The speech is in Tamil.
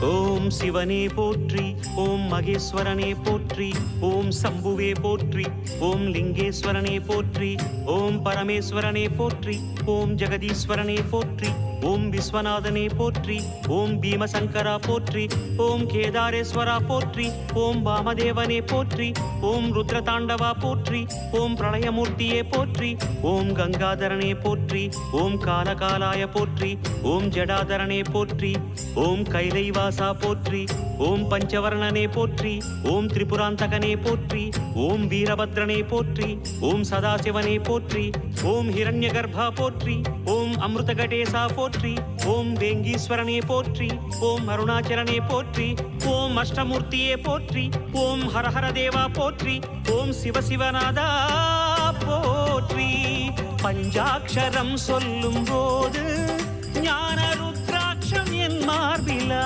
ஓம் சிவனே போற்றி, ஓம் மகேஸ்வரனே போற்றி, ஓம் சம்புவே போற்றி, ஓம் லிங்கேஸ்வரனே போற்றி, ஓம் பரமேஸ்வரனே போற்றி, ஓம் ஜெகதீஸ்வரனே போற்றி, ஓம் விஸ்வநாதனே போற்றி, ஓம் பீமசங்கரா போற்றி, ஓம் கேதாரேஸ்வரா போற்றி, ஓம் வாமதேவனே போற்றி, ஓம் ருத்ரதாண்டவா போற்றி, ஓம் பிரளயமூர்த்தியே போற்றி, ஓம் கங்காதரனே போற்றி, ஓம் காலகாலாய போற்றி, ஓம் ஜடாதரனே போற்றி, ஓம் கைலைவாசா போற்றி, ஓம் பஞ்சவர்ணனே போற்றி, ஓம் திரிபுராந்தகனே போற்றி, ஓம் வீரபத்ரனே போற்றி, ஓம் சதாசிவனே போற்றி, ஓம் ஹிரண்யகர்பா போற்றி, ஓம் அமிர்தகடேசா போற்றி, ஓம் வேங்கீஸ்வரனே போற்றி, ஓம் அருணாச்சலனே போற்றி, ஓம் அஷ்டமூர்த்தியே போற்றி, ஓம் ஹரஹர தேவா போற்றி, ஓம் சிவசிவநாதா போற்றி. பஞ்சாட்சரம் சொல்லும் போது ஞான ருத்ராட்சம் என் மார்பிலா